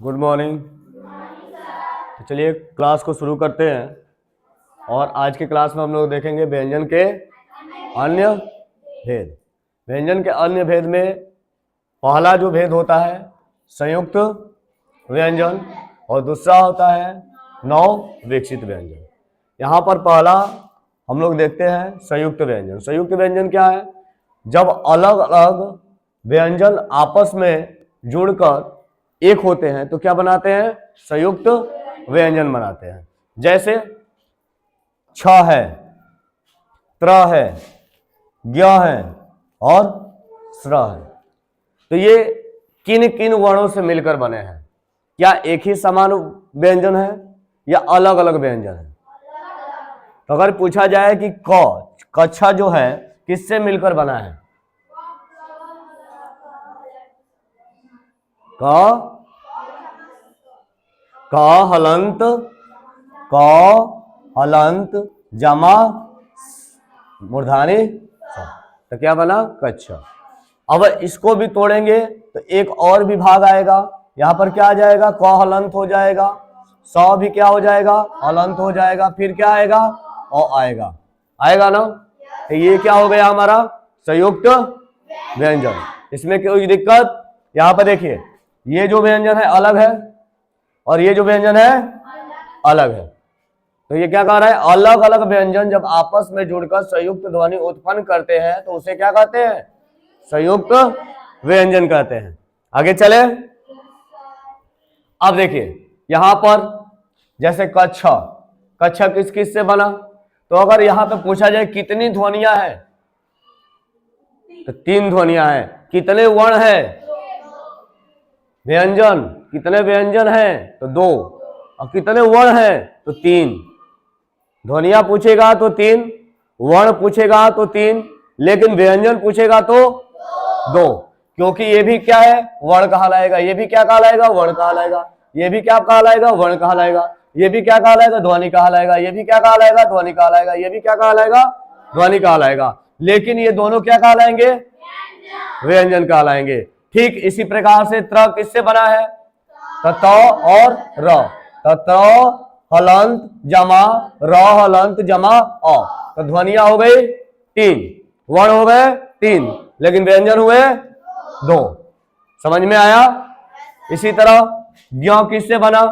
Good morning. तो चलिए class को शुरू करते हैं और आज की क्लास में हम लोग देखेंगे व्यंजन के अन्य भेद। व्यंजन के अन्य भेद में पहला जो भेद होता है संयुक्त व्यंजन और दूसरा होता है नव विकसित व्यंजन। यहाँ पर पहला हम लोग देखते हैं संयुक्त व्यंजन। संयुक्त व्यंजन क्या है? जब अलग अलग व्यंजन आपस में जुड़कर एक होते हैं तो क्या बनाते हैं? संयुक्त व्यंजन बनाते हैं। जैसे छ है, त्र है, ज्ञ है और स्र है। तो ये किन किन वर्णों से मिलकर बने हैं? क्या एक ही समान व्यंजन है या अलग अलग व्यंजन है? तो अगर पूछा जाए कि कच्छा जो है किससे मिलकर बना है? क हलंत जमा मूर्धानी स। तो क्या बना? कच्छा। अब इसको भी तोड़ेंगे तो एक और भी भाग आएगा। यहां पर क्या आ जाएगा? क हलंत हो जाएगा, स भी क्या हो जाएगा? हलंत हो जाएगा। फिर क्या आएगा? औ आएगा। आएगा ना? तो ये क्या हो गया हमारा? संयुक्त व्यंजन। इसमें कोई दिक्कत? यहां पर देखिए, ये जो व्यंजन है अलग है और ये जो व्यंजन है अलग है। तो ये क्या कह रहा है? अलग अलग व्यंजन जब आपस में जुड़कर संयुक्त ध्वनि उत्पन्न करते हैं तो उसे क्या कहते हैं? संयुक्त व्यंजन कहते हैं। आगे चले। अब देखिए यहां पर जैसे कच्छा, कच्छा किस किस से बना? तो अगर यहां पे पूछा जाए कितनी ध्वनियां हैं तो 3 ध्वनियां हैं। कितने वर्ण है? व्यंजन कितने व्यंजन हैं? तो 2। और कितने वर्ण हैं? तो 3। ध्वनिया पूछेगा तो 3, वर्ण पूछेगा तो 3, लेकिन व्यंजन पूछेगा तो 2। क्योंकि ये भी क्या है? वर्ण कहलाएगा। ये भी क्या कहलाएगा? वर्ण कहलाएगा। ये भी क्या कहलाएगा? वर्ण कहलाएगा। ये भी क्या कहलाएगा? ध्वनि कहलाएगा। ये भी क्या कहलाएगा? ध्वनि कहलाएगा। ये भी क्या कहलाएगा? ध्वनि कहलाएगा। लेकिन ये दोनों क्या कहलाएंगे? व्यंजन कहलाएंगे। ठीक इसी प्रकार से त्र किससे बना है? त और र। त हलंत जमा र हलंत जमा अ। तो ध्वनियां हो गई 3, वर्ण हो गए 3, लेकिन व्यंजन हुए 2। समझ में आया? इसी तरह ज्ञ किससे बना?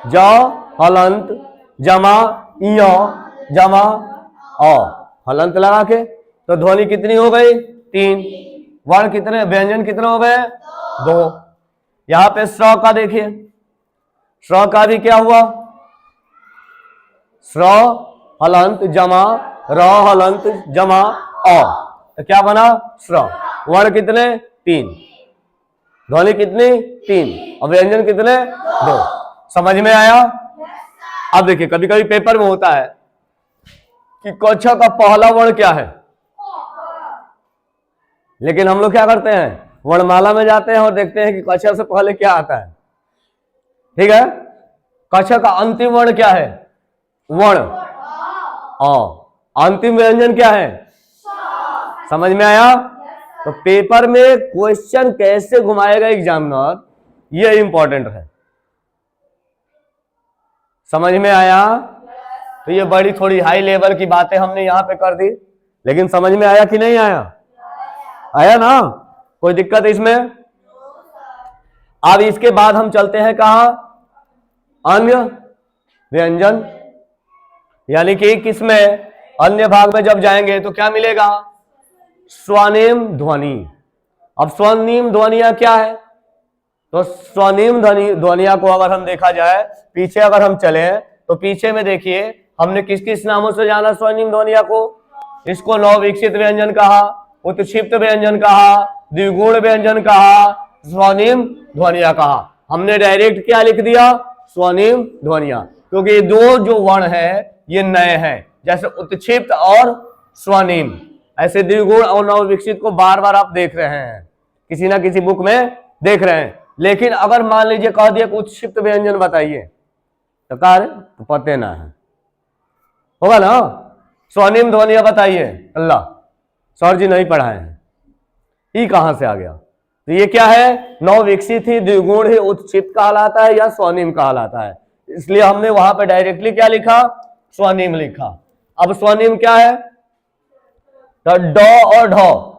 ज हलंत जमा य जमा अ। हलंत लगा के तो ध्वनि कितनी हो गई? 3। वर्ण कितने? व्यंजन कितने हो गए? 2। यहां पे स्र का देखिए, स्र का भी क्या हुआ? स्र हलंत जमा र हलंत जमा अ। तो क्या बना? स्र। वर्ण कितने? 3। ध्वनि कितनी? 3। और व्यंजन कितने? 2। समझ में आया? अब देखिए कभी कभी पेपर में होता है कि कच्छा का पहला वर्ण क्या है, लेकिन हम लोग क्या करते हैं? वर्णमाला में जाते हैं और देखते हैं कि कच्छा से पहले क्या आता है। ठीक है? कच्छा का अंतिम वर्ण क्या है? वर्ण अ। अंतिम व्यंजन क्या है? समझ में आया? तो पेपर में क्वेश्चन कैसे घुमाएगा एग्जामिनर, ये इंपॉर्टेंट है। समझ में आया? तो ये बड़ी थोड़ी हाई लेवल की बातें हमने यहां पे कर दी, लेकिन समझ में आया कि नहीं आया? आया ना? कोई दिक्कत इसमें? अब इसके बाद हम चलते हैं कहा? अन्य व्यंजन। यानी कि किसमें? अन्य भाग में जब जाएंगे तो क्या मिलेगा? स्वनिम ध्वनि। अब स्वनिम ध्वनिया क्या है? तो स्वनिम ध्वनिया को अगर हम देखा जाए, पीछे अगर हम चले तो पीछे में देखिए हमने किस किस नामों से जाना स्वनिम ध्वनिया को? इसको नव विकसित व्यंजन कहा, उत्क्षिप्त व्यंजन कहा, द्विगुण व्यंजन कहा, स्वनिम ध्वनिया कहा। हमने डायरेक्ट क्या लिख दिया? स्वनिम ध्वनिया, क्योंकि ये दो जो वर्ण है ये नए हैं। जैसे उत्क्षिप्त और स्वनिम, ऐसे द्विगुण और नव विकसित को बार बार आप देख रहे हैं, किसी ना किसी बुक में देख रहे हैं। लेकिन अगर मान लीजिए कह दिया कि उत्क्षिप्त व्यंजन बताइए तो कहा तो पते ना है, होगा ना? स्वनिम ध्वनिया बताइए, अल्लाह सर जी नहीं पढ़ाए हैं, ये कहां से आ गया? तो ये क्या है, नौ विकसित ही द्विगुण ही उत्क्षिप्त कहलाता है या स्वनिम कहलाता है। इसलिए हमने वहां पे डायरेक्टली क्या लिखा, स्वनिम लिखा। अब स्वनिम क्या है, तो ड और ढ,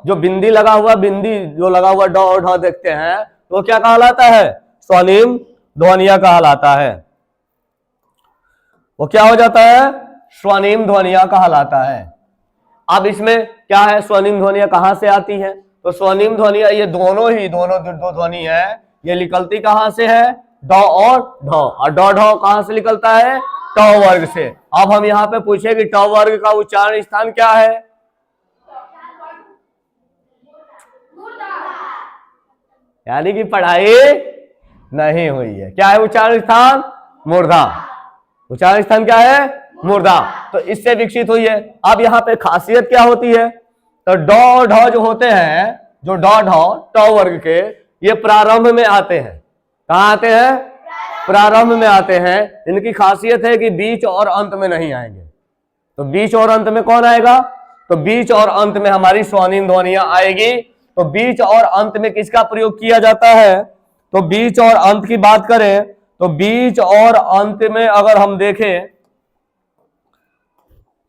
जो बिंदी लगा हुआ, बिंदी जो लगा हुआ ड और ढ देखते हैं तो क्या कहलाता है, स्वनिम ध्वनिया कहलाता है। वो क्या हो जाता है, स्वनिम ध्वनिया कहलाता है। अब इसमें क्या है, स्वनिम ध्वनिया कहां से आती है, तो स्वनिम ध्वनिया ये दोनों दो ध्वनि है, ये निकलती कहां से है, ड और ढ, और ड ढ कहां से निकलता है, ट वर्ग से। अब हम यहाँ पे पूछे कि ट वर्ग का उच्चारण स्थान क्या है, यानी कि पढ़ाई नहीं हुई है। क्या है उच्चारण स्थान, मूर्धा। उच्चारण स्थान क्या है, मूर्धा, तो इससे विकसित हुई है। अब यहाँ पे खासियत क्या होती है, तो ड और ढ जो होते हैं, जो ड ढ ट वर्ग के, ये प्रारंभ में आते हैं। कहाँ आते हैं, प्रारंभ में आते हैं। इनकी खासियत है कि बीच और अंत में नहीं आएंगे। तो बीच और अंत में कौन आएगा, तो बीच और अंत में हमारी स्वनिम ध्वनियां आएगी। तो बीच और अंत में किसका प्रयोग किया जाता है, तो बीच और अंत की बात करें तो बीच और अंत में अगर हम देखें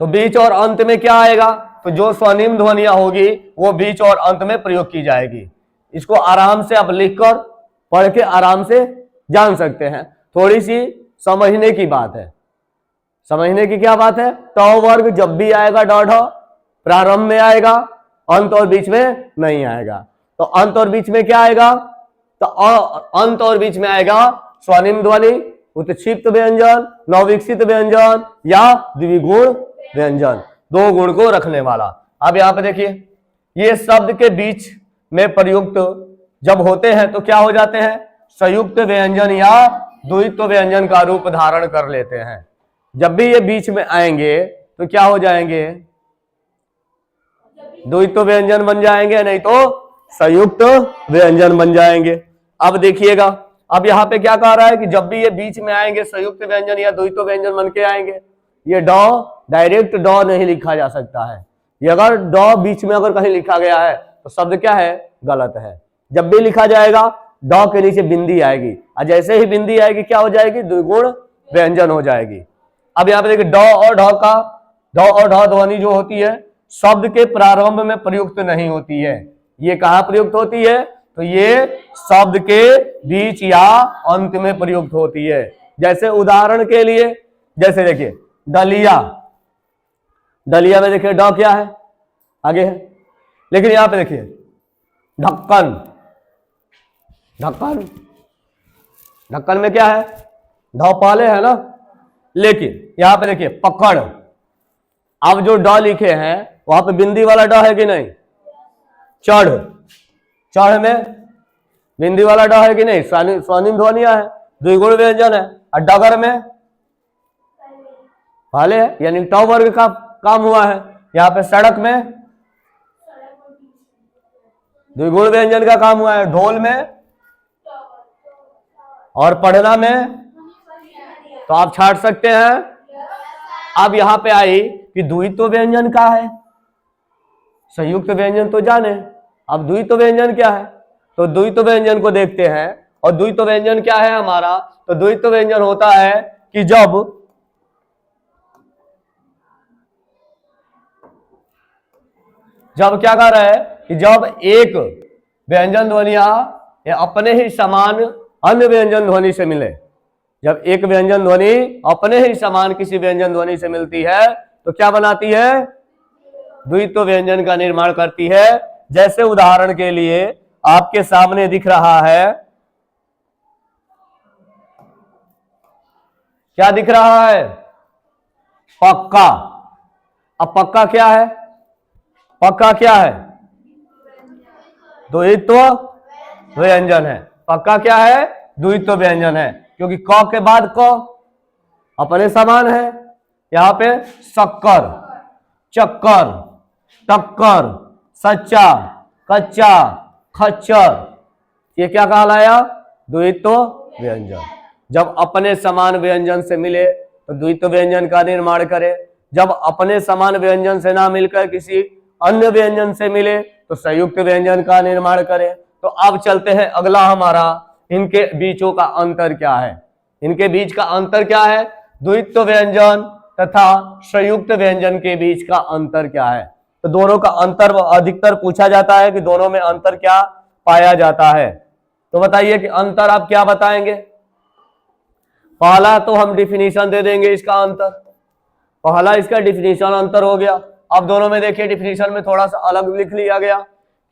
तो बीच और अंत में क्या आएगा, तो जो स्वनिम ध्वनियां होगी वो बीच और अंत में प्रयोग की जाएगी। इसको आराम से आप लिखकर पढ़ के आराम से जान सकते हैं। थोड़ी सी समझने की बात है, समझने की क्या बात है, ट वर्ग जब भी आएगा ड ढ प्रारंभ में आएगा, अंत और बीच में नहीं आएगा। तो अंत और बीच में क्या आएगा, तो अंत और बीच में आएगा स्वनिम ध्वनि, उत्क्षिप्त व्यंजन, नवविकसित व्यंजन या द्विगुण व्यंजन, दो गुण को रखने वाला। अब यहां पे देखिए, ये शब्द के बीच में प्रयुक्त जब होते हैं तो क्या हो जाते हैं, संयुक्त व्यंजन या द्वित्व व्यंजन का रूप धारण कर लेते हैं। जब भी ये बीच में आएंगे तो क्या हो जाएंगे, द्वित्व व्यंजन बन जाएंगे, नहीं तो संयुक्त व्यंजन बन जाएंगे। अब देखिएगा, अब यहाँ पे क्या कह रहा है कि जब भी ये बीच में आएंगे संयुक्त व्यंजन या द्वित्व व्यंजन बन के आएंगे। ये ड डायरेक्ट ड नहीं लिखा जा सकता है। ये अगर ड बीच में अगर कहीं लिखा गया है तो शब्द क्या है, गलत है। जब भी लिखा जाएगा ड के नीचे बिंदी आएगी, और जैसे ही बिंदी आएगी क्या हो जाएगी, द्विगुण व्यंजन हो जाएगी। अब यहाँ पे देखिए, ड और ढ ध्वनि जो होती है शब्द के प्रारंभ में प्रयुक्त नहीं होती है। ये कहाँ प्रयुक्त होती है, तो ये शब्द के बीच या अंत में प्रयुक्त होती है। जैसे उदाहरण के लिए, जैसे देखिए डलिया, डलिया में देखिए ड क्या है, आगे है, लेकिन यहां पे देखिए ढक्कन, ढक्कन, ढक्कन में क्या है, ढ पाले है ना, लेकिन यहां पे देखिए पकड़। अब जो ड लिखे हैं वहां पे बिंदी वाला ड है कि नहीं, चढ़, चढ़ में बिंदी वाला ड है कि नहीं, स्वनिम ध्वनिया है, द्विगुण व्यंजन है। और डगर में पाले है, यानी ट वर्ग का काम हुआ है। यहाँ पे सड़क में द्विगुण व्यंजन का काम हुआ है, ढोल में और पढ़ना में तो आप छाट सकते हैं। अब यहां पे आई कि द्वित्व व्यंजन का है, संयुक्त व्यंजन तो जाने, अब द्वित्व व्यंजन क्या है, तो द्वित्व व्यंजन को देखते हैं। और द्वित्व व्यंजन क्या है हमारा, तो द्वित्व व्यंजन होता है कि जब क्या कर रहा है कि जब एक व्यंजन ध्वनिया अपने ही समान अन्य व्यंजन ध्वनि से मिले, जब एक व्यंजन ध्वनि अपने ही समान किसी व्यंजन ध्वनि से मिलती है तो क्या बनाती है, द्वित्व व्यंजन का निर्माण करती है। जैसे उदाहरण के लिए आपके सामने दिख रहा है, क्या दिख रहा है, पक्का। अब पक्का क्या है, पक्का क्या है, द्वित्व व्यंजन है। पक्का क्या है, द्वित्व व्यंजन है, क्योंकि क के बाद क अपने समान है। यहां पे शक्कर, चक्कर, टक्कर, सच्चा, कच्चा, खच्चर, ये क्या कहलाया, द्वित्व व्यंजन। जब अपने समान व्यंजन से मिले तो द्वित्व व्यंजन का निर्माण करे, जब अपने समान व्यंजन से ना मिलकर किसी अन्य व्यंजन से मिले तो संयुक्त व्यंजन का निर्माण करे। तो अब चलते हैं अगला हमारा, इनके बीचों का अंतर क्या है। इनके बीच का अंतर क्या है, द्वित्व व्यंजन तथा संयुक्त व्यंजन के बीच का अंतर क्या है। तो दोनों का अंतर अधिकतर पूछा जाता है कि दोनों में अंतर क्या पाया जाता है। तो बताइए कि अंतर आप क्या बताएंगे। पहला तो हम डिफिनीशन दे देंगे इसका अंतर, पहला इसका डिफिनीशन अंतर हो गया। अब दोनों में देखिए डिफिनीशन में थोड़ा सा अलग लिख लिया गया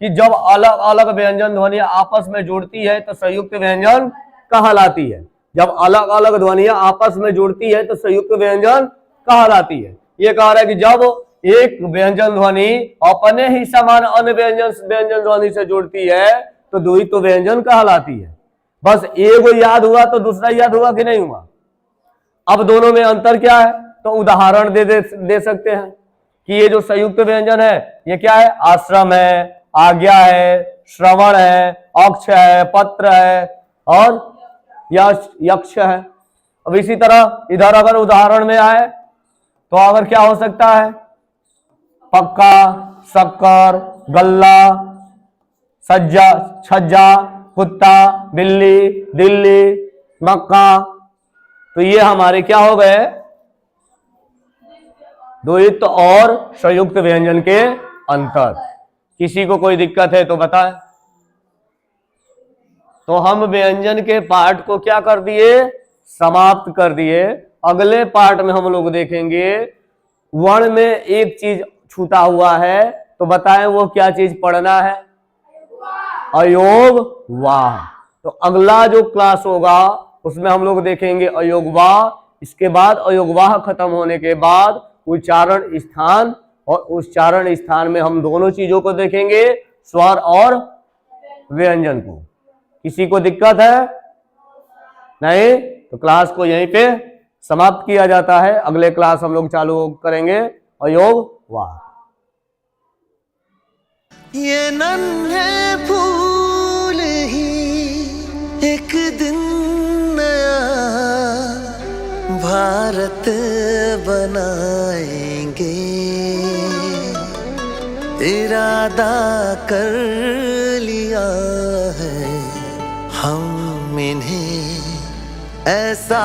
कि जब अलग अलग व्यंजन ध्वनियां आपस में जुड़ती है तो संयुक्त व्यंजन कहलाती है। जब अलग अलग ध्वनियां आपस में जुड़ती है तो संयुक्त व्यंजन कहलाती है। ये कह रहा है कि जब एक व्यंजन ध्वनि अपने ही समान अन्य व्यंजन ध्वनि से जुड़ती है तो द्वित्व व्यंजन कहलाती है। बस एक याद हुआ तो दूसरा याद हुआ कि नहीं हुआ। अब दोनों में अंतर क्या है, तो उदाहरण दे सकते हैं कि ये जो संयुक्त व्यंजन है ये क्या है, आश्रम है, आज्ञा है, श्रवण है, अक्ष है, पत्र है और यक्ष है। अब इसी तरह इधर अगर उदाहरण में आए तो अगर क्या हो सकता है, पक्का, शक्कर, गल्ला, सज्जा, छज्जा, कुत्ता, बिल्ली, दिल्ली, मक्का। तो ये हमारे क्या हो गए, द्वित्व और संयुक्त व्यंजन के अंतर। किसी को कोई दिक्कत है तो बताएं। तो हम व्यंजन के पार्ट को क्या कर दिए, समाप्त कर दिए। अगले पार्ट में हम लोग देखेंगे वर्ण में एक चीज छूटा हुआ है, तो बताएं वो क्या चीज पढ़ना है, अयोग वाह। तो अगला जो क्लास होगा उसमें हम लोग देखेंगे अयोग वाह। इसके बाद अयोग वाह खत्म होने के बाद उच्चारण स्थान, और उच्चारण स्थान में हम दोनों चीजों को देखेंगे, स्वर और व्यंजन को। किसी को दिक्कत है नहीं तो क्लास को यहीं पे समाप्त किया जाता है। अगले क्लास हम लोग चालू करेंगे अयोग वाह। ये नन्हे फूल ही एक दिन नया भारत बनाएंगे, इरादा कर लिया है हम इन्हें ऐसा